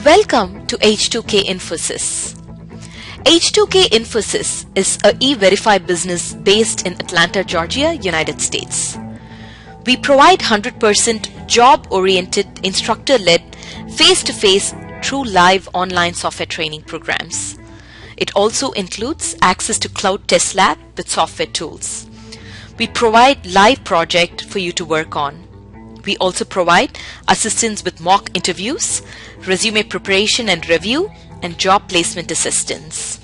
Welcome to H2K Infosys. H2K Infosys is a e-verify business based in Atlanta, Georgia, United States. We provide 100% job-oriented, instructor-led, face-to-face, true live online software training programs. It also includes access to cloud test lab with software tools. We provide live project for you to work on. We also provide assistance with mock interviews, resume preparation and review, and job placement assistance.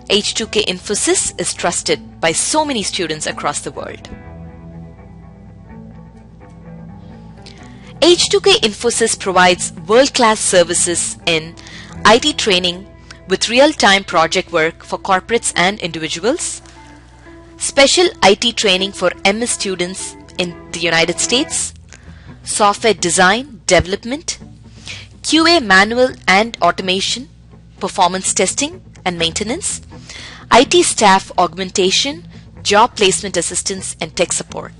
H2K Infosys is trusted by so many students across the world. H2K Infosys provides world-class services in IT training with real-time project work for corporates and individuals, special IT training for MS students in the United States, software design, development, QA manual and automation, performance testing and maintenance, IT staff augmentation, job placement assistance, and tech support.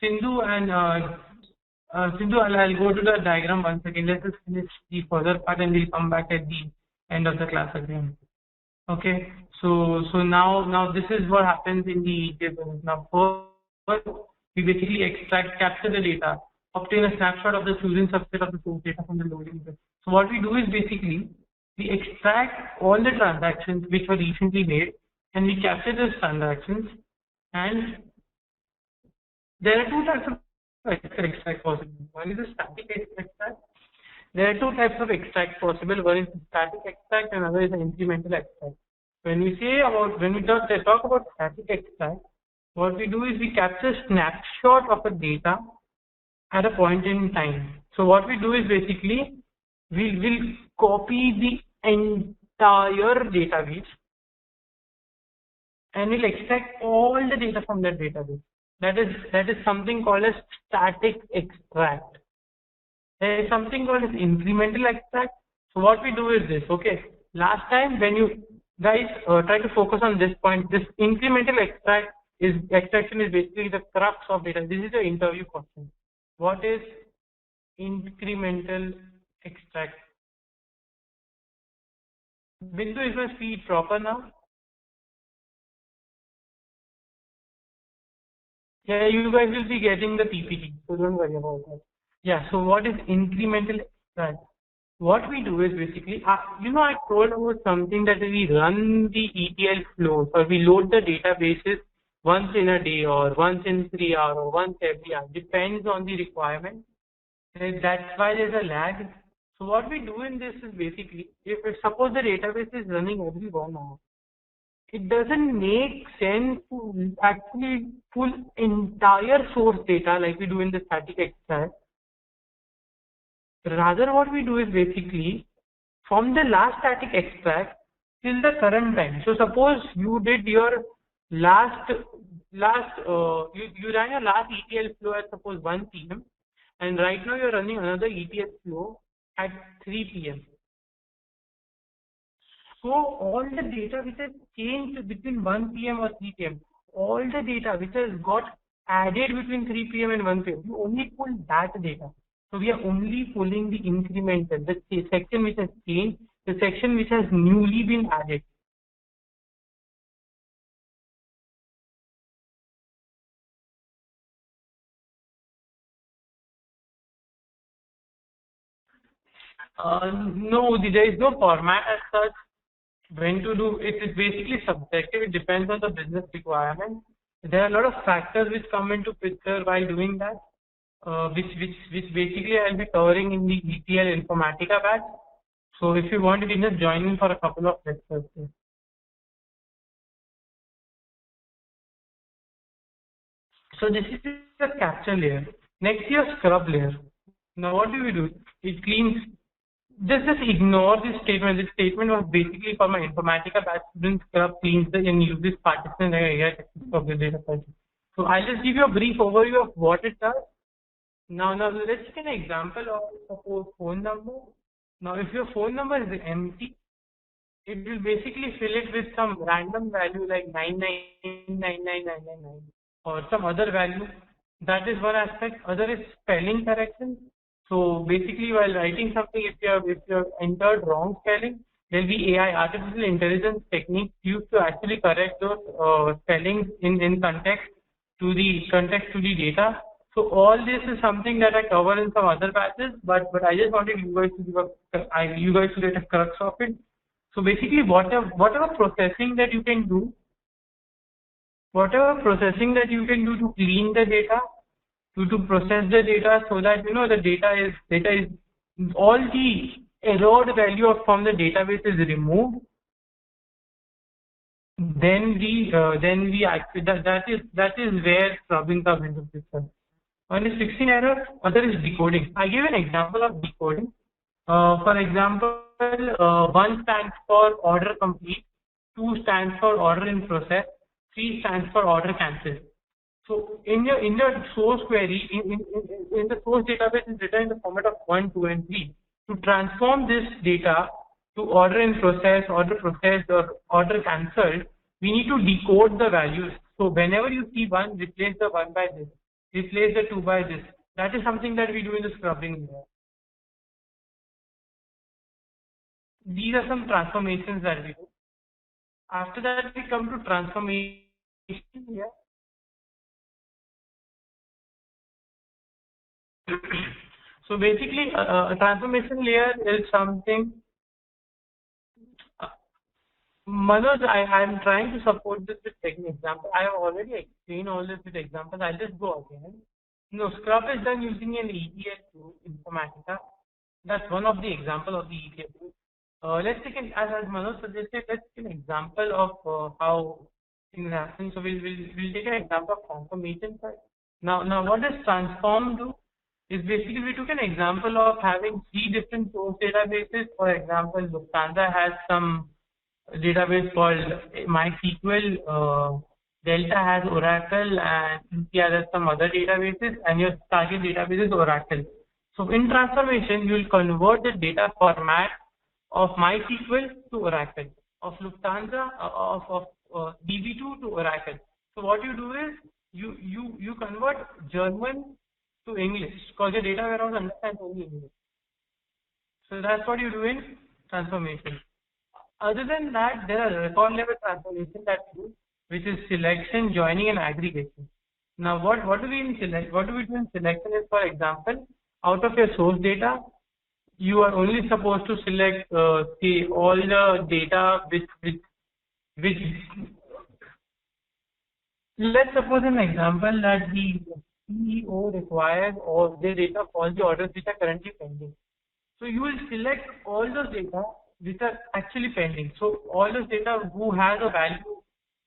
Sindhu, I'll go to the diagram once again. Let's just finish the further part and we'll come back at the end of the class again. Okay, so now this is what happens in the ETL. Now first we basically capture the data, obtain a snapshot of the chosen subset of the source data from the loading bit. So what we do is basically we extract all the transactions which were recently made and we capture those transactions, and there are two types of extract possible. One is a static extract. There are two types of extract possible. One is static extract and another is an incremental extract. When we talk about static extract, what we do is we capture snapshot of a data at a point in time. So what we do is basically we will copy the entire database and we'll extract all the data from that database. That is something called as static extract. There is something called as incremental extract. So what we do is this, okay. Last time when you guys try to focus on this point, this incremental extraction is basically the crux of data. This is the interview question. What is incremental extract? Bindu, is my speed proper now? Yeah, you guys will be getting the PPT, so don't worry about that. Yeah, so what is incremental extract? What we do is basically, I told about something that we run the ETL flows, or we load the databases once in a day or once in 3 hours or once every hour, depends on the requirement. And that's why there's a lag. So what we do in this is basically, if suppose the database is running every 1 hour, it doesn't make sense to actually pull entire source data like we do in the static extract. Rather, what we do is basically from the last static extract till the current time. So suppose you did your you ran your last ETL flow at suppose 1 p.m. and right now you're running another ETL flow at 3 p.m. So all the data which has changed between 1 p.m. or 3 p.m., all the data which has got added between 3 p.m. and 1 p.m., you only pull that data. So we are only pulling the incremental, the section which has changed, the section which has newly been added. No, there is no format as such. When to do it is basically subjective. It depends on the business requirement. There are a lot of factors which come into picture while doing that, which basically I'll be covering in the ETL Informatica batch. So if you want, you can just join in for a couple of lectures. So this is the capture layer. Next, your scrub layer. Now what do we do? It cleans. Just ignore this statement. This statement was basically for my Informatica batch students. Scrub cleans and use this partition area of the data file. So I'll just give you a brief overview of what it does. Now let's take an example of suppose phone number. Now if your phone number is empty, it will basically fill it with some random value like 9999999. or some other value. That is one aspect. Other is spelling correction. So basically, while writing something, if you have entered wrong spelling, there will be AI, artificial intelligence techniques used to actually correct those spellings in context to the data. So all this is something that I cover in some other batches, but I just wanted you guys to get a crux of it. So basically, whatever processing that you can do, to clean the data, to process the data, so that the data is all the errored value from the database is removed. Then we actually that is where scrubbing comes into picture. One is fixing error, other is decoding. I give an example of decoding. For example, 1 stands for order complete, 2 stands for order in process, 3 stands for order cancelled. So in your source query, in the source database is written in the format of 1, 2, and 3. To transform this data to order in process, order processed, or order cancelled, we need to decode the values. So whenever you see 1, replace the 1 by this, replace the 2 by this. That is something that we do in the scrubbing layer. These are some transformations that we do. After that, we come to transformation here. So basically, a transformation layer is something. Manoj, I am trying to support this with technical example. I have already explained all this with examples. I'll just go again. No, scrub is done using an ETL tool, Informatica. That's one of the example of the ETL tool. Let's take as Manoj suggested, let's take an example of how things happen. So we'll take an example of transformation side. Now what does transform do? Is basically we took an example of having 3 different source databases. For example, Lufthansa has some database called MySQL, Delta has Oracle, and India has some other databases, and your target database is Oracle. So in transformation, you will convert the data format of MySQL to Oracle, of Lufthansa, of DB2 to Oracle. So what you do is you convert German to English, because your data warehouse understands only English. So that's what you do in transformation. Other than that, there are record level transformation that we do, which is selection, joining, and aggregation. Now, what do we do in selection is, for example, out of your source data, you are only supposed to select say all the data which let's suppose an example that the CEO requires all the data of all the orders which are currently pending. So you will select all those data which are actually pending. So all those data who has a value.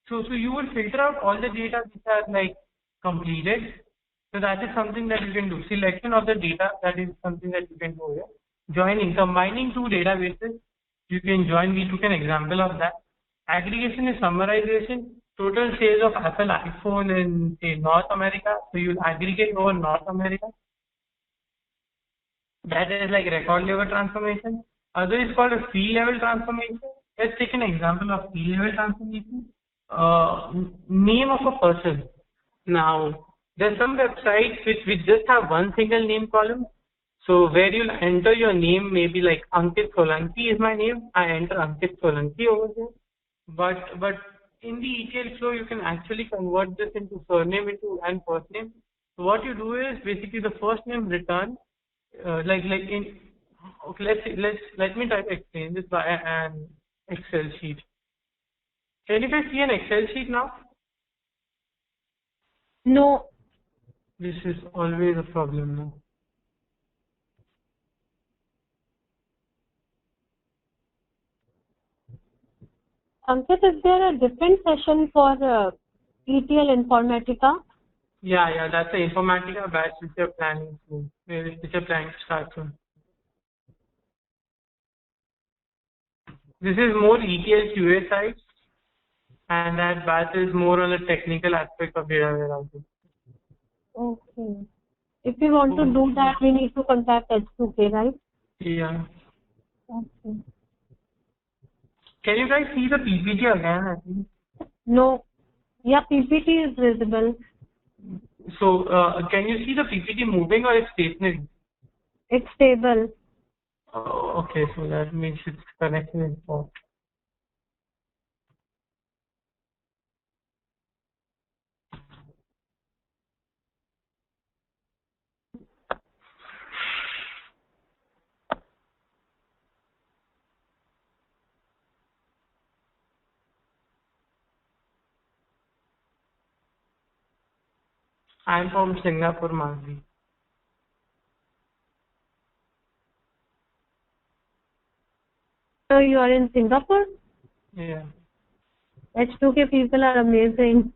So you will filter out all the data which are like completed. So that is something that you can do. Selection of the data, that is something that you can do here. Joining, combining 2 databases, you can join. We took an example of that. Aggregation is summarization. Total sales of Apple iPhone in say North America. So you will aggregate over North America. That is like record level transformation. Other is called a field level transformation. Let's take an example of field level transformation. Name of a person. Now, there's some websites which just have one single name column. So where you'll enter your name, maybe like Ankit Solanki is my name. I enter Ankit Solanki over there. But in the ETL flow, you can actually convert this into surname and first name. So what you do is basically the first name return, let me try to explain this by an Excel sheet. Can you guys see an Excel sheet now? No. This is always a problem now. Ankit, is there a different session for ETL Informatica? Yeah, that's the Informatica batch which you're planning to start soon. This is more ETL QA side, and that batch is more on the technical aspect of data warehousing. Okay. If we want to do that, we need to contact H2K, right? Yeah. Okay. Can you guys see the PPT again, I think? No. Yeah, PPT is visible. So can you see the PPT moving or it's stationary? It's stable. Oh, okay, so that means it's connected in port. I'm from Singapore, Manvi. So you are in Singapore? Yeah. H2K people are amazing.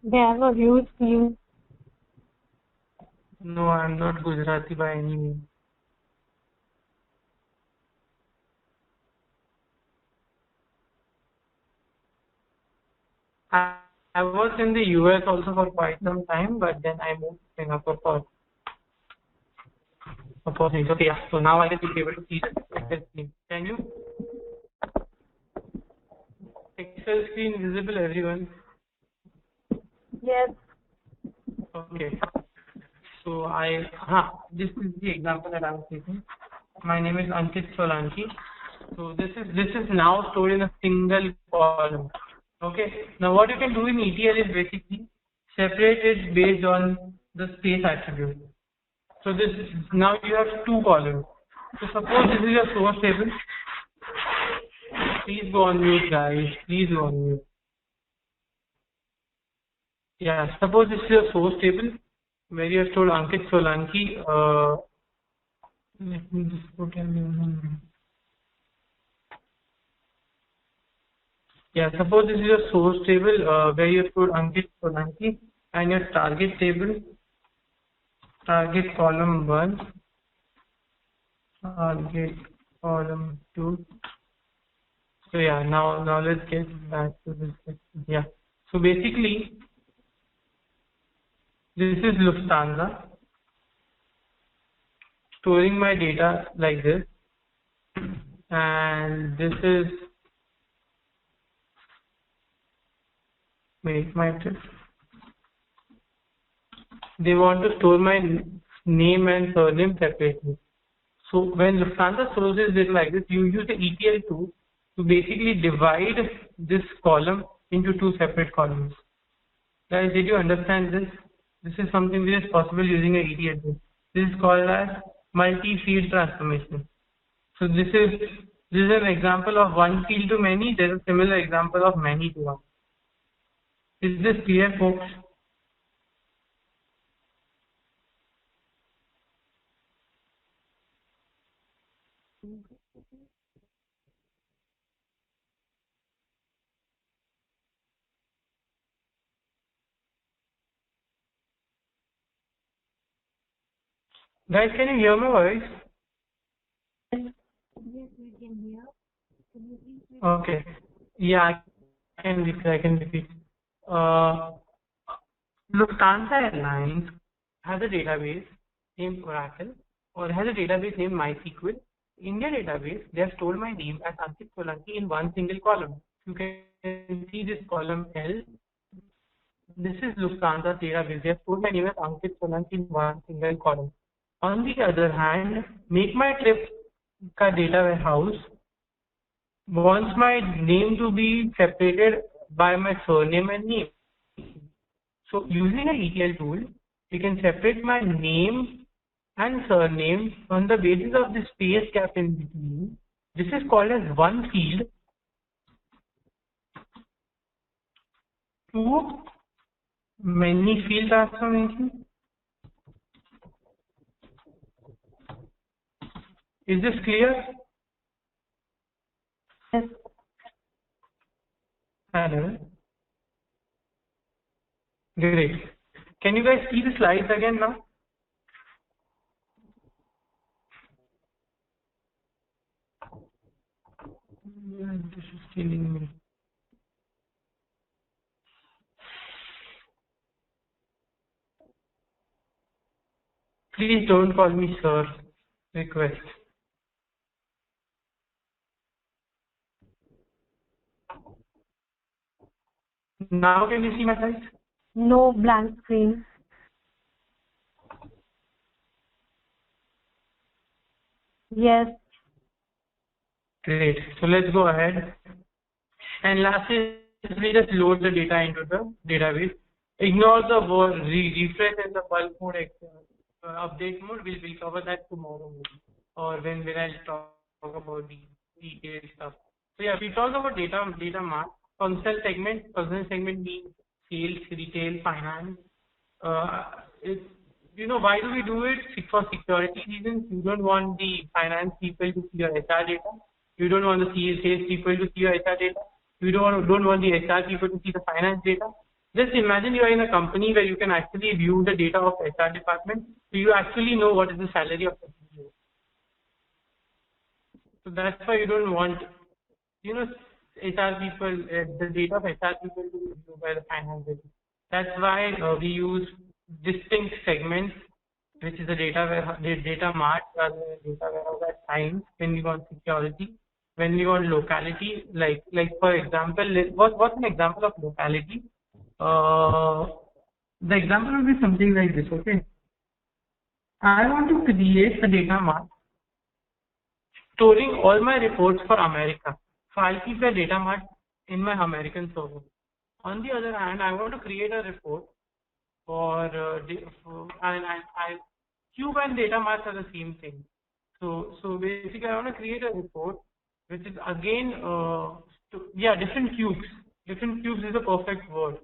They have a huge team. No, I'm not Gujarati by any means. I, I was in the US also for quite some time, but then I moved to Singapore for opportunities. Okay, yeah. So now I will be able to see the screen. Can you? Excel screen visible, everyone? Yes. Okay. So this is the example that I was taking. My name is Ankit Solanki. So this is now stored in a single column. Okay. Now what you can do in ETL is basically separate it based on the space attribute. So now you have two columns. So suppose this is your source table. Please go on mute, guys. Please go on mute. Yeah. Suppose this is your source table where you have stored Ankit Solanki. Let me just put in. Yeah, suppose this is your source table where you put Ankit Solanki and your target table, target column 1, target column 2. So yeah, now let's get back to this. Yeah. So basically, this is Lufthansa storing my data like this, and this is my trip. They want to store my name and surname separately. So when Lufthansa stores it like this, you use the ETL tool to basically divide this column into two separate columns. Guys, did you understand this? This is something which is possible using a ETL tool. This is called as multi-field transformation. So this is an example of one field to many. There is a similar example of many to one. Is this clear, folks? Guys, can you hear my voice? Yes, we can hear. Can you please repeat? Okay. Yeah, I can repeat. Uh, Lufthansa Airlines has a database named Oracle or has a database named MySQL. In their database, they have stored my name as Ankit Solanki in one single column. You can see this column L. This is Lufthansa's database. They have stored my name as Ankit Solanki in one single column. On the other hand, Make My Trip ka data warehouse wants my name to be separated by my surname and name. So using an ETL tool, we can separate my name and surname on the basis of the space gap in between. This is called as one field to many field transformation. Is this clear? Yes. Hello. Great. Can you guys see the slides again now? This is killing me. Please don't call me sir. Request. Now can you see my slides? No, blank screen. Yes. Great. So let's go ahead. And lastly, we just load the data into the database. Ignore the word refresh and the bulk mode update mode. We'll cover that tomorrow or when I'll talk about the detailed stuff. So yeah, we talk about data mart. Functional segment means sales, retail, finance. Why do we do it? For security reasons. You don't want the finance people to see your HR data. You don't want the sales people to see your HR data. You don't want the HR people to see the finance data. Just imagine you are in a company where you can actually view the data of HR department. So you actually know what is the salary of the CEO. So that's why you don't want, HR people, the data of HR people to be viewed by the finance data. That's why we use distinct segments, which is the data mart rather than data warehouse at times when we want security. When we want locality, like for example, what's an example of locality? The example will be something like this, okay? I want to create a data mart storing all my reports for America. So I'll keep the data mart in my American server. On the other hand, I want to create a report for Cube and data marts are the same thing. So basically, I want to create a report which is again different cubes. Different cubes is a perfect word.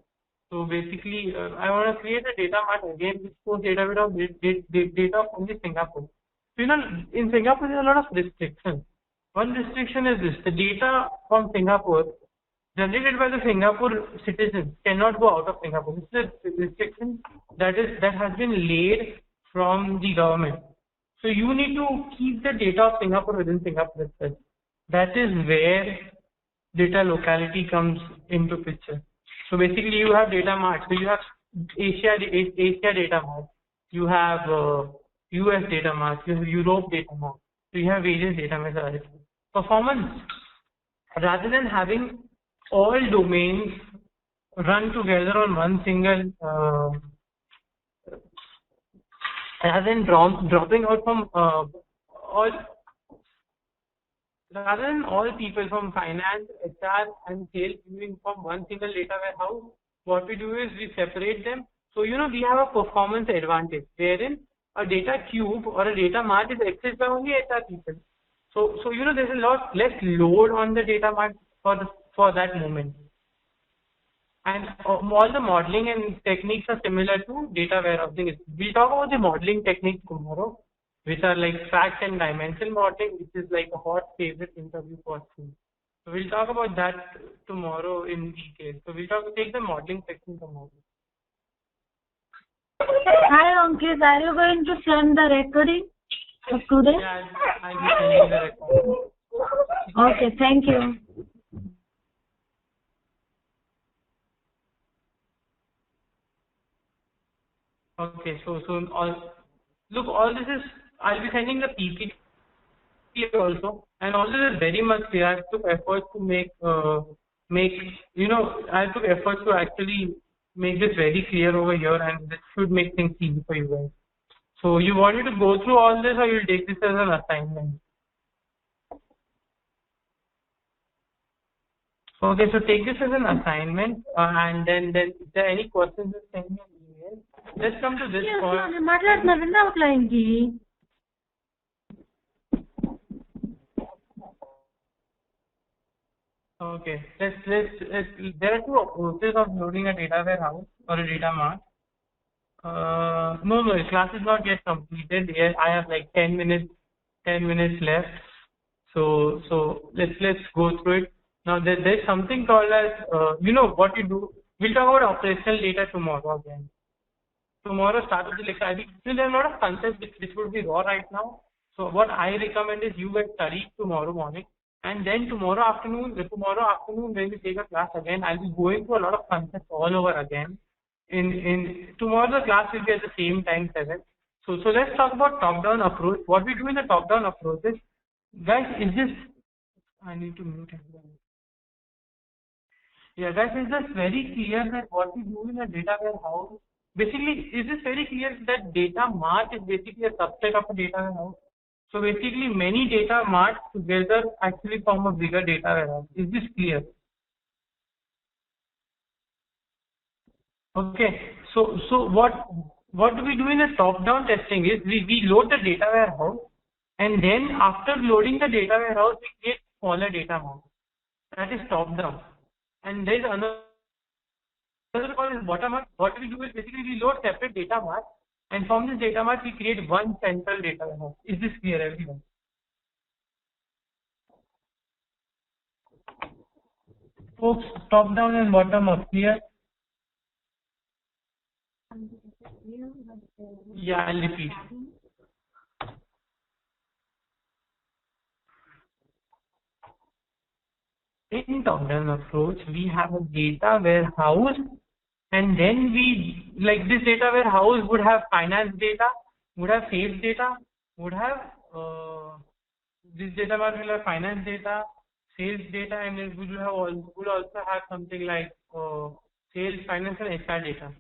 So basically, I want to create a data mart again which stores data from the Singapore. So in Singapore there are a lot of restrictions. One restriction is this: the data from Singapore generated by the Singapore citizens cannot go out of Singapore. This is a restriction that has been laid from the government. So you need to keep the data of Singapore within Singapore itself. That is where data locality comes into picture. So basically, you have data mart. So you have Asia data mart. You have US data mart. You have Europe data mart. So you have various data marts. Performance. Rather than having all domains run together on one single, rather than dropping out from rather than all people from finance, HR, and sales viewing from one single data warehouse, what we do is we separate them. So we have a performance advantage wherein a data cube or a data mart is accessed by only HR people. So there's a lot less load on the data mart for that moment. And all the modeling and techniques are similar to data warehousing. We'll talk about the modeling techniques tomorrow, which are like fact and dimension modeling, which is like a hot favorite interview question. So we'll talk about that tomorrow in detail. So we'll take the modeling section tomorrow. Hi Ankit, are you going to send the recording of today? Yeah, I'll be sending the recording. Okay, thank you. Okay, so all this is, I'll be sending the PPT also, and all this is very much clear. I took efforts to I took efforts to actually make this very clear over here, and this should make things easy for you guys. So you want me to go through all this, or you'll take this as an assignment? Okay, so take this as an assignment, and then if there are any questions, just send me an email. Let's come to this point. Okay, there are two approaches of loading a data warehouse or a data mart. No, class is not yet completed. Yes, I have like 10 minutes left. So let's go through it. Now there's something called as what you do. We'll talk about operational data tomorrow again. Tomorrow start of the lecture. I think there are a lot of concepts which would be raw right now. So what I recommend is you guys study tomorrow morning, and then tomorrow afternoon when we take a class again, I'll be going through a lot of concepts all over again. In tomorrow the class will be at the same time 7. So let's talk about top-down approach. What we do in the top-down approach is, guys, I need to mute everyone. Yeah, guys, is this very clear that what we do in a data warehouse? Basically, is this very clear that data mart is basically a subset of a data warehouse? So basically, many data marts together actually form a bigger data warehouse. Is this clear? Okay. So what we do in a top-down testing is we load the data warehouse, and then after loading the data warehouse, we create smaller data marts. That is top-down. And there is another called is bottom-up. What we do is basically we load separate data marts, and from this data mart we create one central data warehouse. Is this clear, everyone? Folks, top-down and bottom-up, clear? Yeah, I'll repeat. In top-down approach, we have a data warehouse, and then we, like this data warehouse would have finance data, would have sales data, would have, this data mart will have finance data, sales data, and it would also have something like sales, finance, and HR data.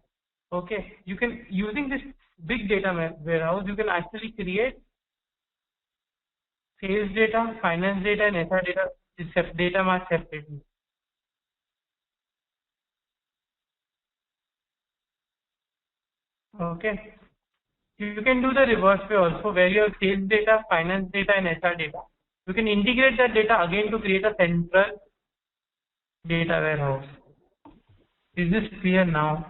Okay, you can, using this big data warehouse, you can actually create sales data, finance data, and HR data, data mart separately. Okay, you can do the reverse way also, where you have sales data, finance data, and HR data. You can integrate that data again to create a central data warehouse. Is this clear now?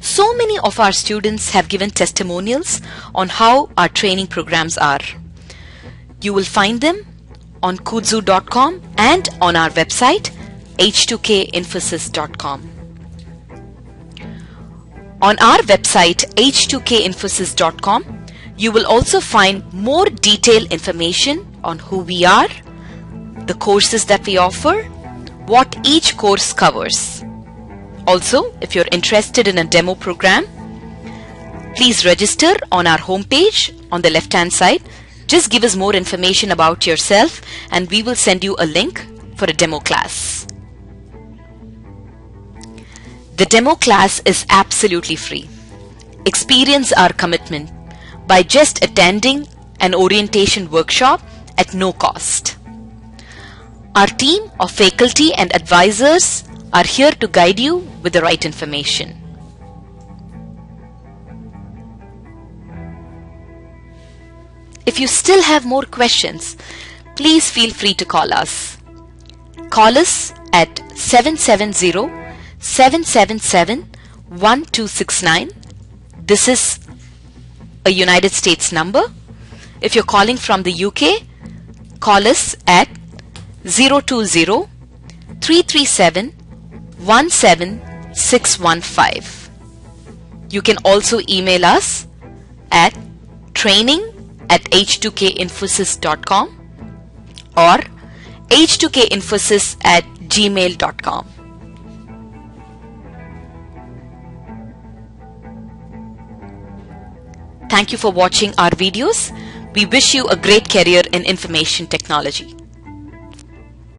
So many of our students have given testimonials on how our training programs are. You will find them on kudzu.com and on our website h2kinfosys.com. On our website h2kinfosys.com, you will also find more detailed information on who we are, the courses that we offer, what each course covers. Also, if you're interested in a demo program, please register on our homepage on the left-hand side. Just give us more information about yourself and we will send you a link for a demo class. The demo class is absolutely free. Experience our commitment by just attending an orientation workshop at no cost. Our team of faculty and advisors are here to guide you with the right information. If you still have more questions, please feel free to call us. Call us at 770-777-1269. This is a United States number. If you're calling from the UK, call us at 020-337-17615. You can also email us at training@h2kinfosys.com or h2kinfosys@gmail.com. Thank you for watching our videos. We wish you a great career in information technology.